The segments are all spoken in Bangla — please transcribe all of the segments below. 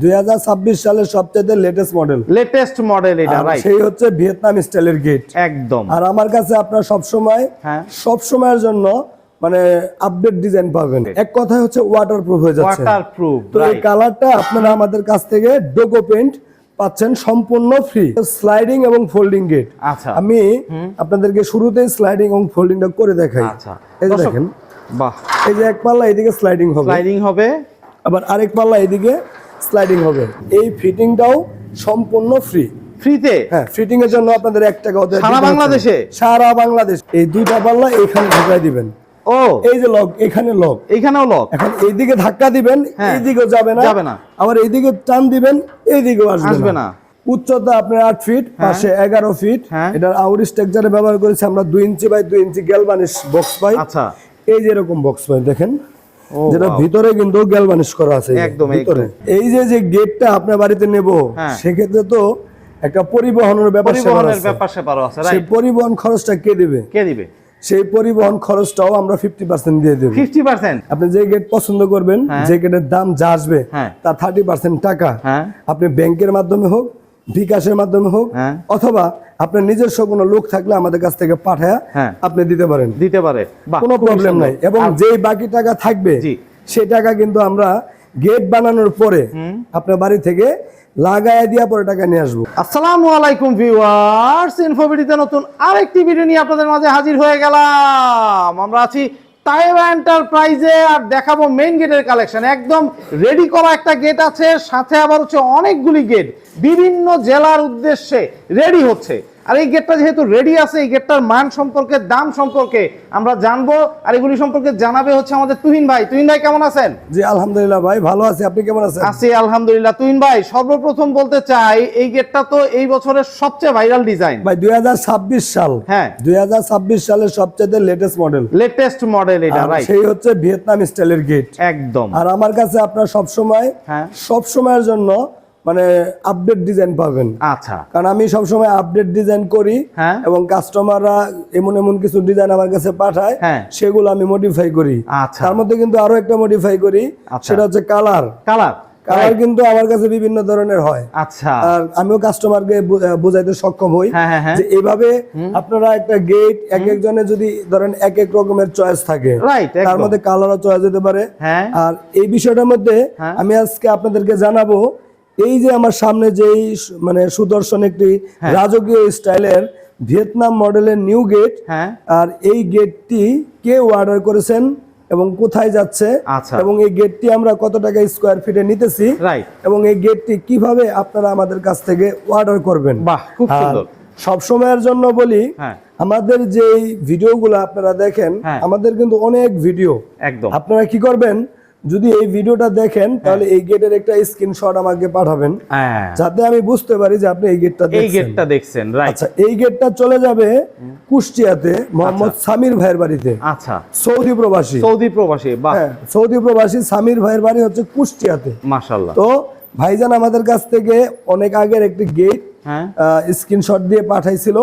2026 সালের সবচেয়ে লেটেস্ট মডেল এটা, রাইট? সেই হচ্ছে ভিয়েতনাম স্টাইলের গেট একদম। আর আমার কাছে আপনারা সব সময়ের জন্য মানে আপডেট ডিজাইন পাবেন। এক কথায় হচ্ছে ওয়াটারপ্রুফ হয়ে যাচ্ছে। ওয়াটারপ্রুফ। তো এই কালারটা আপনারা আমাদের কাছ থেকে ডোকো পেইন্ট পাচ্ছেন সম্পূর্ণ ফ্রি। স্লাইডিং এবং ফোল্ডিং গেট। আচ্ছা, আমি আপনাদেরকে শুরুতেই স্লাইডিং এবং ফোল্ডিংটা করে দেখাই। আচ্ছা, এই যে দেখেন, বাহ, এই যে এক পাল্লা এদিকে স্লাইডিং হবে, আবার আরেক পাল্লা এদিকে স্লাইডিং হবে। এই ফিটিংটাও সম্পূর্ণ ফ্রিতে। হ্যাঁ, ফিটিং এর জন্য আপনাদের 1 টাকা সারা বাংলাদেশ এই দুইটা পাল্লা এখানে ঢুকাই দিবেন। ও, এই যে লক, এখানেও লক। এখন এইদিকে ধাক্কা দিবেন, এইদিকেও যাবে না, আবার এইদিকে টান দিবেন, এইদিকেও আসবে না। উচ্চতা আপনার 8 ফিট, পাশে 11 ফিট। এটার আউট স্ট্রাকচারে ব্যবহার করেছি আমরা 2 ইঞ্চি বাই 2 ইঞ্চি গ্যালভানিশ বক্স পাই। আচ্ছা, এই যে এরকম বক্স পাই দেখেন, যেটা ভিতরে কিন্তু গ্যালভানিশ করা আছে একদম ভিতরে। এই যে গেটটা আপনার বাড়িতে নেব, সেক্ষেত্রে তো একটা পরিবহনের ব্যাপার আছে। সেই পরিবহন খরচটা কে দিবে? সেই পরিবহন খরচটাও আমরা 50% দিয়ে দেব। 50%? আপনি যে গেট পছন্দ করবেন, যে গেটের দাম যা আসবে তার 30% টাকা আপনি ব্যাংকের মাধ্যমে হোক, বিকাশের মাধ্যমে হোক, অথবা আপনার নিজস্ব কোনো লোক থাকলে আমাদের কাছ থেকে পাঠায়া আপনি দিতে পারেন, কোনো প্রবলেম নাই। এবং যেই বাকি টাকা থাকবে সেই টাকা কিন্তু আমরা গেট বানানোর পরে আপনার বাড়ি থেকে লাগায় দিয়া পরে টাকা নিয়ে আসবো। আসসালামু আলাইকুম ভিউয়ার্স, ইনফোভিডিতে নতুন আরেকটি ভিডিও নিয়ে আপনাদের মাঝে হাজির হয়ে গেলাম। আমরা আছি তাইওয়া এন্টারপ্রাইজে, আর দেখাবো মেইন গেটের কালেকশন। একদম রেডি করা একটা গেট আছে, সাথে আবার হচ্ছে অনেকগুলি গেট বিভিন্ন জেলার উদ্দেশ্যে রেডি হচ্ছে। আর এই গেটটা যেহেতু রেডি আছে, এই গেটটার মান সম্পর্কে, দাম সম্পর্কে আমরা জানবো, আর এগুলি সম্পর্কে জানাবে হচ্ছে আমাদের তুহিন ভাই। তুহিন ভাই কেমন আছেন? জি আলহামদুলিল্লাহ ভাই, ভালো আছি। আপনি কেমন আছেন? আছি আলহামদুলিল্লাহ। তুহিন ভাই, সর্বপ্রথম বলতে চাই, এই গেটটা তো এই বছরের সবচেয়ে ভাইরাল ডিজাইন ভাই। 2026 সাল, হ্যাঁ 2026 সালের সবচেয়ে লেটেস্ট মডেল এটা, রাইট? সেই হচ্ছে ভিয়েতনাম স্টাইলের গেট একদম। আর আমার কাছে আপনারা সব সময়ের জন্য মানে আপডেট ডিজাইন পাবেন। আচ্ছা, কারণ আমি সব সময় আপডেট ডিজাইন করি এবং কাস্টমাররা এমন কিছু ডিজাইন আমার কাছে পাঠায়, সেগুলো আমি মডিফাই করি। তার মধ্যে কিন্তু আরো একটা মডিফাই করি, সেটা হচ্ছে কালার কিন্তু আমার কাছে বিভিন্ন ধরনের হয়। আচ্ছা, আর আমিও কাস্টমারকে বোঝাইতে সক্ষম হই যে এইভাবে আপনারা একটা গেট এক একজনের যদি ধরেন এক এক রকমের চয়েস থাকে, তার মধ্যে কালারও চয়েস হতে পারে। আর এই বিষয়টার মধ্যে আমি আজকে আপনাদেরকে জানাবো, এই যে আমার সামনে যেই মানে সুদর্শন একটি রাজকীয় স্টাইলের ভিয়েতনাম মডেলের নিউ গেট, আর এই গেটটি কে অর্ডার করেছেন এবং কোথায় যাচ্ছে, এবং এই গেটটি আমরা কত টাকা স্কয়ার ফিটে নিতেছি, এবং এই গেটটি কিভাবে আপনারা আমাদের কাছ থেকে অর্ডার করবেন। খুব সুন্দর। সব সময়ের জন্য বলি, আমাদের যে ভিডিওগুলো আপনারা দেখেন, আমাদের কিন্তু অনেক ভিডিও। একদম, আপনারা কি করবেন, যদি এই ভিডিওটা দেখেন তাহলে এই গেটের একটা স্ক্রিনশট আমাকে পাঠাবেন, যাতে আমি বুঝতে পারি যে আপনি এই গেটটা দেখছেন। আচ্ছা, এই গেটটা চলে যাবে কুষ্টিয়াতে মোহাম্মদ সামির ভাইয়ের বাড়িতে। আচ্ছা, সৌদি প্রবাসী সামির ভাইয়ের বাড়ি হচ্ছে কুষ্টিয়াতে। মাশাআল্লাহ। তো ভাইজান আমাদের কাছ থেকে অনেক আগের একটি গেট স্ক্রিনশট দিয়ে পাঠাইছিল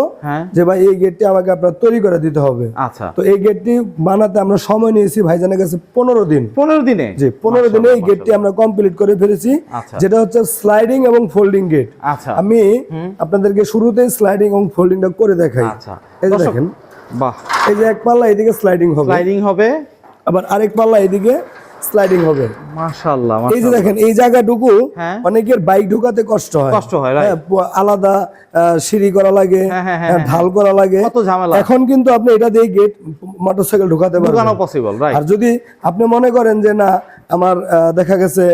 যে ভাই এই গেটটি আমাকে আপনার তৈরি করে দিতে হবে। আচ্ছা, তো এই গেটটি বানাতে আমরা সময় নিয়েছি ভাইজানের কাছে 15 দিন। 15 দিনে? জি, 15 দিনে এই গেটটি আমরা কমপ্লিট করে ফেলেছি, যেটা হচ্ছে স্লাইডিং এবং ফোল্ডিং গেট। আচ্ছা, আমি আপনাদেরকে শুরুতেই স্লাইডিং এবং ফোল্ডিংটা করে দেখাই। আচ্ছা, এই যে দেখেন, বাহ, এই যে এক পাল্লা এদিকে স্লাইডিং হবে, আবার আরেক পাল্লা এদিকে স্লাইডিং হবে। মাশাআল্লাহ। এই যে দেখেন, এই জায়গাটুকু অনেকের বাইক ঢোকাতে কষ্ট হয়, আলাদা সিঁড়ি করা লাগে, ঢাল করা লাগে, কত ঝামেলা। এখন কিন্তু আপনি এটা দিয়ে গেট মোটরসাইকেল ঢোকাতে পারবেন, পসিবল, রাইট? আর যদি আপনি মনে করেন যে না, আমার দেখা গেছে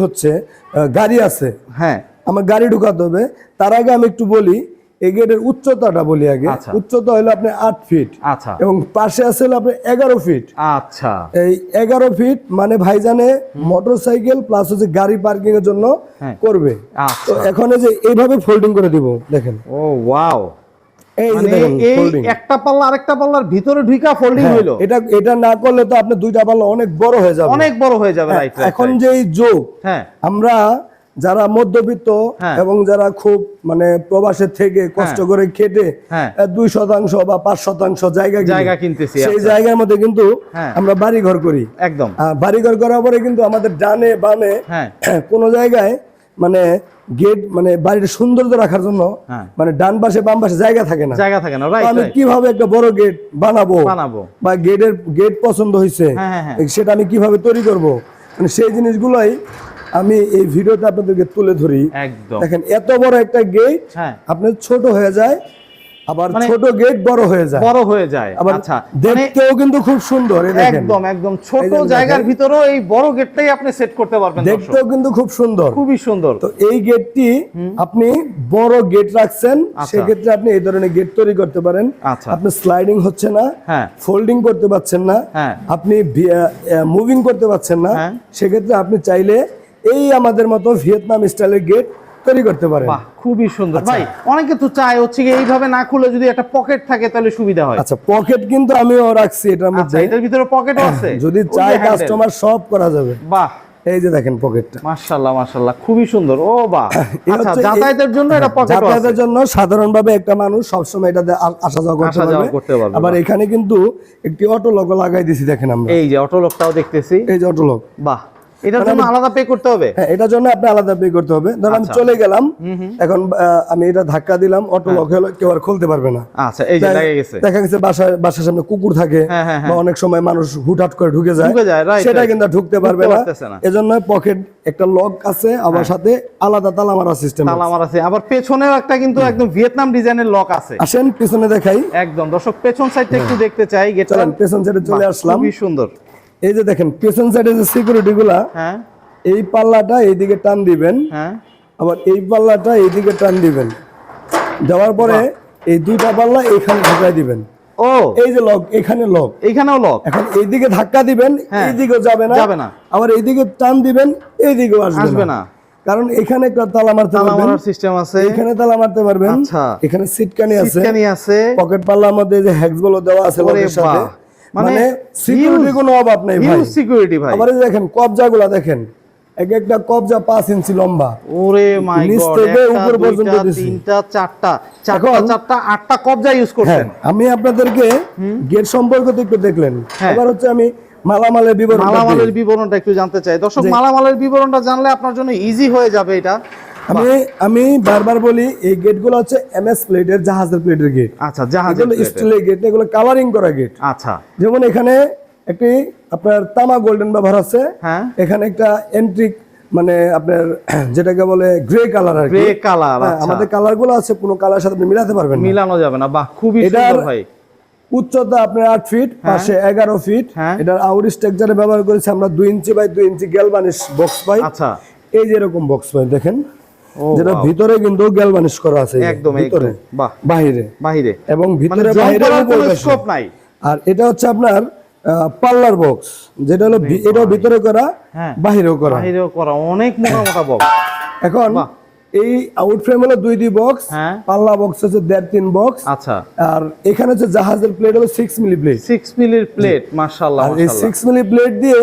হচ্ছে গাড়ি আছে, আমার গাড়ি ঢোকাতে হবে, তার আগে আমি একটু বলি এই গেটের উচ্চতাটা বলি আগে। উচ্চতা হলো আপনি 8 ফিট, এবং পাশে আছে হলো আপনি 11 ফিট। আচ্ছা, এই 11 ফিট মানে ভাইজানে মোটরসাইকেল প্লাস হচ্ছে গাড়ি পার্কিং এর জন্য করবে। তো এখন এই যে এইভাবে ফোল্ডিং করে দিব, দেখেন। ও ওয়াও, এই যে দেখেন, একটা পাল্লা আরেকটা পাল্লার ভিতরে ঢুকা ফোল্ডিং হলো। এটা না করলে তো আপনি দুইটা পাল্লা অনেক বড় হয়ে যাবে, রাইট? এখন যে এই যোগ, আমরা যারা মধ্যবিত্ত এবং যারা খুব মানে প্রবাসের থেকে কষ্ট করে খেটে 2% বা 5% জায়গা কিনতেছি, সেই জায়গার মধ্যে কিন্তু আমরা বাড়িঘর করি। একদম, বাড়িঘর করার পরে কিন্তু আমাদের ডানে বামে কোনো জায়গায় মানে গেট মানে বাড়ির সৌন্দর্য রাখার জন্য মানে ডান পাশে বাম পাশে জায়গা থাকে না, রাইট। আমি কিভাবে একটা বড় গেট বানাবো বা গেট পছন্দ হয়েছে সেটা আমি কিভাবে তৈরি করব, মানে সেই জিনিসগুলোই আমি এই ভিডিওতে আপনাদেরকে তুলে ধরি। দেখেন এত বড় একটা গেট আপনার ছোট হয়ে যায়, আবার ছোট গেট বড় হয়ে যায়, আবার দেখতেও কিন্তু খুব সুন্দর। একদম ছোট জায়গার ভিতরেও এই বড় গেটটাই আপনি সেট করতে পারবেন, দেখতেও কিন্তু খুব সুন্দর, খুবই সুন্দর। তো এই গেটটি আপনি বড় গেট রাখছেন, সেক্ষেত্রে আপনি এই ধরনের গেট তৈরি করতে পারেন। আপনি স্লাইডিং হচ্ছে না, ফোল্ডিং করতে পারছেন না, আপনি মুভিং করতে পারছেন না, সেক্ষেত্রে আপনি চাইলে এই আমাদের মতো ভিয়েতনাম স্টাইলের গেট তৈরি করতে পারেন। খুবই সুন্দর ভাই। অনেকে তো চায় হচ্ছে এইভাবে না খুলে যদি একটা পকেট থাকে তাহলে সুবিধা হয়। আচ্ছা, পকেট কিন্তু আমিও রাখছি এটার মধ্যে, এটার ভিতরে পকেটও আছে, যদি চায় কাস্টমার সব করা যাবে। বাহ, এই যে দেখেন পকেটটা, মাশাআল্লাহ মাশাআল্লাহ, খুবই সুন্দর। ও বাহ, আচ্ছা যাতায়াতের জন্য এটা পকেট আছে, যাতায়াতের জন্য সাধারণভাবে একটা মানুষ সব সময় এটাতে আসা যাওয়া করতে পারবে। আবার এখানে কিন্তু একটি অটো লক লাগাই দিয়েছি, দেখেন আমরা এই যে অটো লকটাও দেখতেছি, এই যে অটো লক। বাহ, এটার জন্য আলাদা পে করতে হবে? হ্যাঁ, এটার জন্য আপনি আলাদা পে করতে হবে। ধরুন আমি চলে গেলাম, এখন আমি এটা ধাক্কা দিলাম, অটো লক হলো, কেউ আর খুলতে পারবে না। আচ্ছা, এই যে লেগে গেছে। দেখা গেছে বাসার সামনে কুকুর থাকে বা অনেক সময় মানুষ হুটহাট করে ঢুকে যায়, সেটা কিন্তু ঢুকতে পারবে না। এজন্য পকেট একটা লক আছে, আবার সাথে আলাদা তালা মারা সিস্টেম আছে। আবার পেছনেও একটা কিন্তু একদম ভিয়েতনাম ডিজাইনের লক আছে। আসেন পিছনে দেখাই। একদম দর্শক পেছন সাইডটা একটু দেখতে চাই। চলেন পেছন সাইডে চলে আসলাম। খুবই সুন্দর। এই যে দেখেন পেছন সাইডে যে সিকিউরিটি গুলা, এই পাল্লাটা এইদিকে টান দিবেন, আবার এই পাল্লাটা এইদিকে টান দিবেন, দেওয়ার পরে এই দুইটা পাল্লা এইখানে ঢুকাই দিবেন। ও, এই যে লক, এখানে লক, এইখানেও লক। এখন এইদিকে ধাক্কা দিবেন, এইদিকেও যাবে না, আবার এইদিকে টান দিবেন, এইদিকেও আসবে না, কারণ এখানে একটা তালা মারতে পারবেন, সিস্টেম আছে, এখানে তালা মারতে পারবেন। আচ্ছা, এখানে সিটকানি আছে, পকেট পাল্লার মধ্যে যে হ্যাক্স বল দেওয়া আছে লকের সাথে, মানে সিকিউরিটি কোনো অভাব নাই ভাই, সিকিউরিটি ভাই। আবার দেখেন কবজাগুলা দেখেন, এক একটা কবজা 5 ইঞ্চি লম্বা। ওরে মাই গড, নিচ থেকে উপর পর্যন্ত দিছি। 3টা 4টা 8টা কবজা ইউজ করছেন। আমি আপনাদেরকে গেট সম্পর্কে একটু দেখলেন, এবার হচ্ছে আমি মালামালের বিবরণটা একটু জানতে চাই। দর্শক, মালামালের বিবরণটা জানলে আপনার জন্য ইজি হয়ে যাবে এটা। আমি বারবার বলি, এই গেটগুলো হচ্ছে এমএস প্লেটের, জাহাজের প্লেটের গেট। আচ্ছা, জাহাজের স্টিলের গেট, এগুলো কালারিং করা গেট। আচ্ছা, যেমন এখানে একটি আপনার তামা গোল্ডেন ব্যবহার আছে, এখানে একটা এন্ট্রিক মানে আপনার যেটাকে বলে গ্রে কালার, আর গ্রে কালার। আমাদের কালার গুলো আছে, কোনো কালার সাথে আপনি মিলাতে পারবেন না, মিলানো যাবে না। বাহ, খুবই সুন্দর ভাই। উচ্চতা আপনার 8 ফিট, পাশে 11 ফিট। এটার আউট স্ট্রাকচারে ব্যবহার করেছি আমরা 2 ইঞ্চি বাই 2 ইঞ্চি গ্যালভানিশ বক্স পাই। আচ্ছা, এই যে এরকম বক্স পাই দেখেন, যেটা ভিতরে কিন্তু গ্যালভানিশ করা আছে, একদম ভিতরে, বাহিরে এবং ভিতরে বাইরে কোনো স্কোপ নাই। আর এটা হচ্ছে আপনার পাল্লার বক্স, যেটা হলো এটাও ভিতরে করা, বাহিরেও করা, অনেক মোটা মোটা বক্স। এখন এই আউট ফ্রেম হলো 2টি বক্স, পাল্লা বক্স হচ্ছে 1.5-3 বক্স। আচ্ছা, আর এখানে হচ্ছে জাহাজের প্লেট হলো 6 মিলি প্লেট, 6 মিলির প্লেট। মাশাআল্লাহ, এই 6 মিলি প্লেট দিয়ে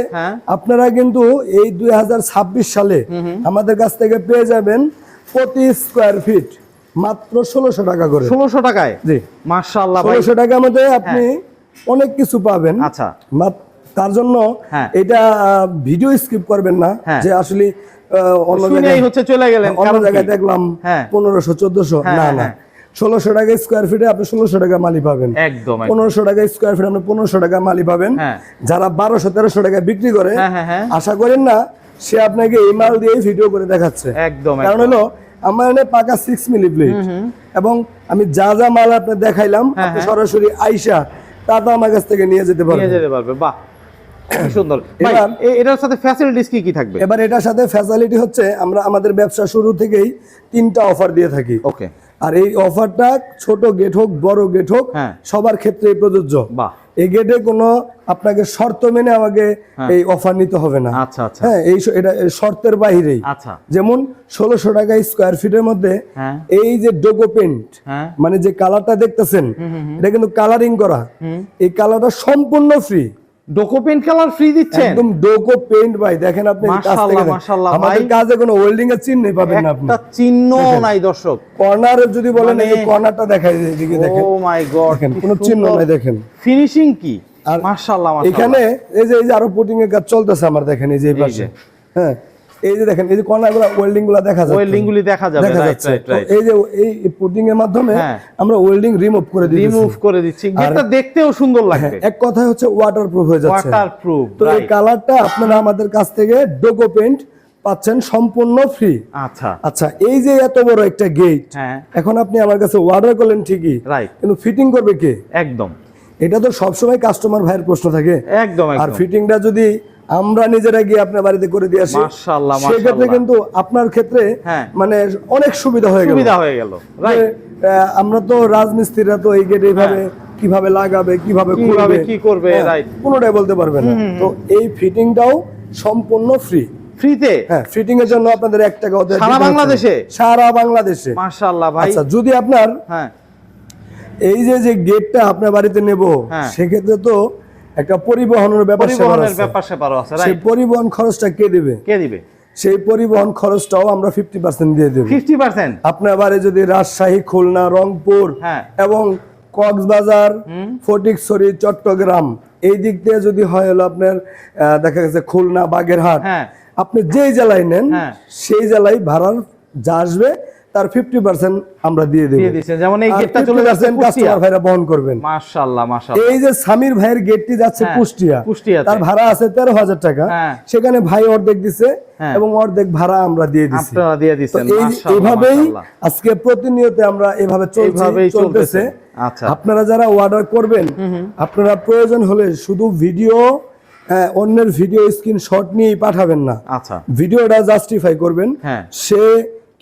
আপনারা কিন্তু এই 2026 সালে আমাদের কাছ থেকে পেয়ে যাবেন প্রতি স্কয়ার ফিট মাত্র 1600 টাকা করে। 1600 টাকায়? জি, মাশাআল্লাহ ভাই, 1600 টাকার মধ্যে আপনি অনেক কিছু পাবেন। আচ্ছা, তার জন্য এটা ভিডিও স্কিপ করবেন না, যে আসলে অন্য জায়গায় হচ্ছে চলে গেলেন, অন্য জায়গায় দেখলাম 1500-1400, না 1600 টাকা স্কয়ার ফিটে আপনি 1600 টাকা মালি পাবেন। একদম 1500 টাকা স্কয়ার ফিট আপনি 1500 টাকা মালি পাবেন। যারা 1200-1300 টাকা বিক্রি করে, আশা করেন না সে আপনাকে এই মাল দিয়ে ভিডিও করে দেখাচ্ছে। একদম, কারণ হলো আমার এখানে পাকা 6 মিলি প্লেট, এবং আমি যা যা মাল আপনি দেখাইলাম, আপনি সরাসরি আইসা তা তো আমার কাছ থেকে নিয়ে যেতে পারবে। বাহ, সুন্দর। এটার সাথে ফ্যাসিলিটিস কি থাকবে? এবার এটার সাথে ফ্যাসিলিটি হচ্ছে, আমরা আমাদের ব্যবসা শুরু থেকেই 3টা অফার দিয়ে থাকি। ওকে, আর এই অফারটা ছোট গেট হোক বড় গেট হোক সবার ক্ষেত্রে প্রযোজ্য। এই গেটে কোনো আপনাকে শর্ত মেনে আমাকে এই অফার নিতে হবে না। আচ্ছা আচ্ছা, হ্যাঁ, এটা শর্তের বাইরেই। আচ্ছা, যেমন 1600 টাকা স্কয়ার ফিটের মধ্যে এই যে ডোগো পেইন্ট, মানে যে কালারটা দেখতেছেন, এটা কিন্তু কালারিং করা, এই কালারটা সম্পূর্ণ ফ্রি। ডোকো পেইন্ট কালার ফ্রি দিচ্ছেন? একদম ডোকো পেইন্ট ভাই, দেখেন আপনি কাজ থেকে মাশাআল্লাহ, আমাদের কাজে কোনো ওয়েল্ডিং এর চিহ্ন পাবেন না আপনি, একটা চিহ্ন নাই। দর্শক, কর্নারে যদি বলেন, এই কর্নারটা দেখাই এদিকে দেখেন, ও মাই গড, কোনো চিহ্ন নাই, দেখেন ফিনিশিং কি মাশাআল্লাহ। এখানে এই যে আরো পুটিং এর কাজ চলতেছে আমার, দেখেন এই যে এই পাশে, হ্যাঁ এই যে দেখেন, এই যে কর্নারগুলো ওয়েল্ডিং গুলো দেখা যাচ্ছে, ওয়েল্ডিং গুলি দেখা যাবে, রাইট রাইট রাইট। এই যে এই পুটিং এর মাধ্যমে আমরা ওয়েল্ডিং রিমুভ করে দিচ্ছি। গেটটা দেখতেও সুন্দর লাগবে। এক কথায় হচ্ছে ওয়াটারপ্রুফ হয়ে যাচ্ছে, ওয়াটারপ্রুফ। তো এই কালারটা আপনারা আমাদের কাছ থেকে ডোগো পেইন্ট পাচ্ছেন সম্পূর্ণ ফ্রি। আচ্ছা আচ্ছা, এই যে এত বড় একটা গেট, এখন আপনি আমার কাছে অর্ডার করলেন ঠিকই, কিন্তু ফিটিং করবে কে? একদম, এটা তো সবসময় কাস্টমার ভাইয়ের প্রশ্ন থাকে। একদম। আর ফিটিংটা যদি আমরা নিজেরা গিয়ে আপনার বাড়িতে করে দিয়ে আসি, মাশাআল্লাহ সেক্ষেত্রে কিন্তু আপনার ক্ষেত্রে মানে অনেক সুবিধা হয়ে গেল। আমরা তো রাজমিস্ত্রিরা তো এই গেট এইভাবে কিভাবে লাগাবে, কিভাবে খুলবে, কি করবে, রাইট, কোনোটাই বলতে পারবে না। তো এই ফিটিংটাও সম্পূর্ণ ফ্রিতে। হ্যাঁ, ফিটিং এর জন্য আপনাদের 1 টাকা সারা বাংলাদেশে। মাশাআল্লাহ ভাই। আচ্ছা, যদি আপনার এই যে গেটটা আপনার বাড়িতে নেব, সেক্ষেত্রে তো একটা পরিবহনের ব্যাপার আছে। সেই পরিবহন খরচটা কে দিবে? সেই পরিবহন খরচটাও আমরা 50% দিয়ে দেব। 50% আপনার বাড়ি যদি রাজশাহী, খুলনা, রংপুর এবং কক্সবাজার, ফটিকছড়ি, চট্টগ্রাম এই দিক দিয়ে যদি হয় হলো আপনার দেখা গেছে খুলনা, বাগেরহাট, আপনি যেই জেলায় নেন সেই জেলায় ভাড়ার যা আসবে তার 50% আমরা দিয়ে দেব। যেমন এই গেটটা চলে যাচ্ছে কাস্টমার ভাইরা বহন করবেন। মাশাআল্লাহ মাশাআল্লাহ। এই যে সামির ভাইয়ের গেটটি যাচ্ছে কুষ্টিয়া, তার ভাড়া আছে 13,000 টাকা। সেখানে ভাই অর্ধেক দিছে এবং অর্ধেক ভাড়া আমরা দিয়ে দিছি। আপনারা দিয়ে দিবেন। মাশাআল্লাহ। এইভাবেই আজকে প্রতিনিয়ত আমরা এভাবে চলতেছে। আচ্ছা, আপনারা যারা অর্ডার করবেন, আপনারা প্রয়োজন হলে শুধু ভিডিও, অন্যের ভিডিও স্ক্রিনশট নিয়ে পাঠাবেন না। আচ্ছা, ভিডিওটা জাস্টিফাই করবেন, সে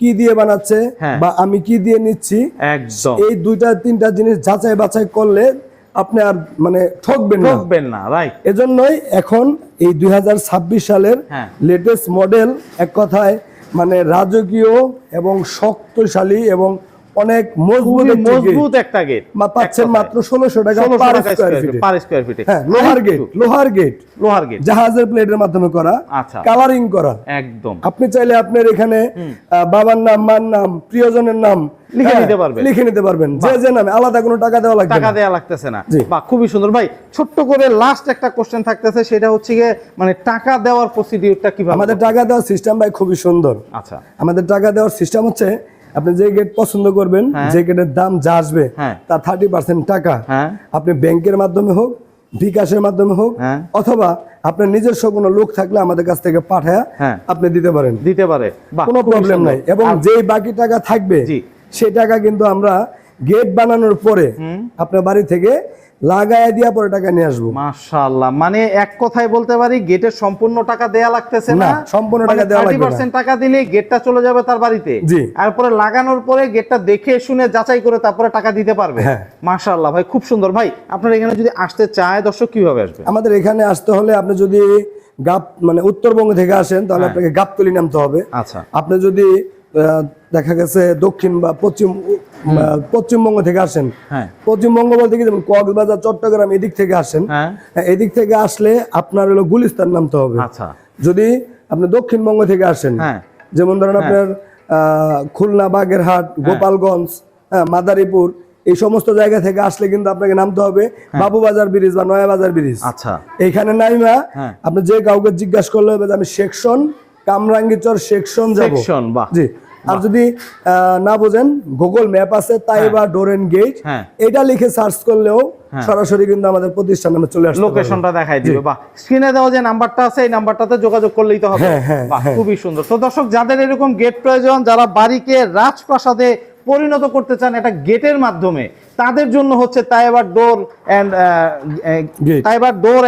কি দিয়ে বানাচ্ছে বা আমি কি দিয়ে নিচ্ছি, একদম এই 2-3টা জিনিস যাচাই বাছাই করলে আপনি আর মানে ঠকবেন না, রাইট। এজন্যই এখন এই 2026 সালের লেটেস্ট মডেল, এক কথায় মানে রাজকীয় এবং শক্তিশালী এবং অনেক মজবুত একটা গেট পাচ্ছেন মাত্র 1600 টাকা পার স্কয়ার ফিটে। হ্যাঁ, লোহার গেট জাহাজের প্লেটের মাধ্যমে করা, কালারিং করা। একদম, আপনি চাইলে আপনার এখানে বাবার নাম, মার নাম, প্রিয়জনের নাম লিখে নিতে পারবেন, যে নামে, আলাদা কোনো টাকা দেওয়া লাগতেছে না। বাহ, খুবই সুন্দর ভাই। ছোট্ট করে লাস্ট একটা কোশ্চেন থাকতেছে, সেটা হচ্ছে গিয়ে মানে টাকা দেওয়ার প্রসিডিউরটা কিভাবে? আমাদের টাকা দেওয়ার সিস্টেম ভাই খুবই সুন্দর। আচ্ছা, আমাদের টাকা দেওয়ার সিস্টেম হচ্ছে, আপনি যে গেট পছন্দ করবেন, যে গেটের দাম যা আসবে তার 30% টাকা আপনি ব্যাংকের মাধ্যমে হোক, বিকাশের মাধ্যমে হোক, অথবা আপনার নিজস্ব কোনো লোক থাকলে আমাদের কাছ থেকে পাঠায়া আপনি দিতে পারে, কোনো প্রবলেম নাই। এবং যেই বাকি টাকা থাকবে সেই টাকা কিন্তু আমরা গেট বানানোর পরে আপনার বাড়ি থেকে লাগায় দিয়া পরে টাকা নিয়ে আসবো। মাশাআল্লাহ, মানে এক কথায় বলতে পারি গেটের সম্পূর্ণ টাকা দেয়া লাগতেছে না, সম্পূর্ণ টাকা দেওয়া লাগবে না। 30% টাকা দিলে গেটটা চলে যাবে তার বাড়িতে, তারপরে লাগানোর পরে গেটটা দেখে শুনে যাচাই করে তারপরে টাকা দিতে পারবে। মাশাআল্লাহ ভাই, খুব সুন্দর। ভাই, আপনার এখানে যদি আসতে চায় দর্শক কিভাবে আসবে? আমাদের এখানে আসতে হলে আপনি যদি মানে উত্তরবঙ্গ থেকে আসেন তাহলে আপনাকে গাবতলী নামতে হবে। আচ্ছা, আপনি যদি দেখা গেছে দক্ষিণ বা পশ্চিমবঙ্গ থেকে আসেন, পশ্চিমবঙ্গ বলতে কি যেমন কক্সবাজার, চট্টগ্রাম এদিক থেকে আসেন, এদিক থেকে আসলে আপনার হলো গুলিস্তান নামতে হবে। আচ্ছা, যদি আপনি দক্ষিণবঙ্গ থেকে আসেন, যেমন ধরেন আপনার খুলনা, বাগেরহাট, গোপালগঞ্জ, মাদারীপুর, এই সমস্ত জায়গা থেকে আসলে কিন্তু আপনাকে নামতে হবে বাবুবাজার ব্রিজ বা নয়াবাজার ব্রিজ। আচ্ছা, এইখানে নাইমা আপনি যে কাউকে জিজ্ঞাসা করলে হবে যে আমি সেকশন কামরাঙ্গীচর সেকশন যাব। জি, আর যদি না বুঝেন, গুগল ম্যাপ আছে তাইবা ডোর এন্ড গেট, এটা লিখে সার্চ করলেও সরাসরি কিন্তু আমাদের প্রতিষ্ঠান নামে চলে আসবে, লোকেশনটা দেখাই দিবে। বাহ, স্ক্রিনে দেওয়া যে নাম্বারটা আছে এই নাম্বারটাতে যোগাযোগ করলেই তো হবে। বাহ, খুবই সুন্দর। তো দর্শক, যাদের এরকম গেট প্রয়োজন, যারা বাড়িকে রাজপ্রাসাদে পরিণত করতে চান এটা গেটের মাধ্যমে, তাদের জন্য হচ্ছে তাইবা ডোর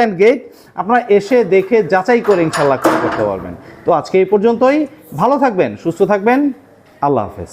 এন্ড গেট। আপনারা এসে দেখে যাচাই করে ইনশাআল্লাহ করতে পারবেন। তো আজকে এই পর্যন্তই। ভালো থাকবেন, সুস্থ থাকবেন, আল্লাহ হাফেজ।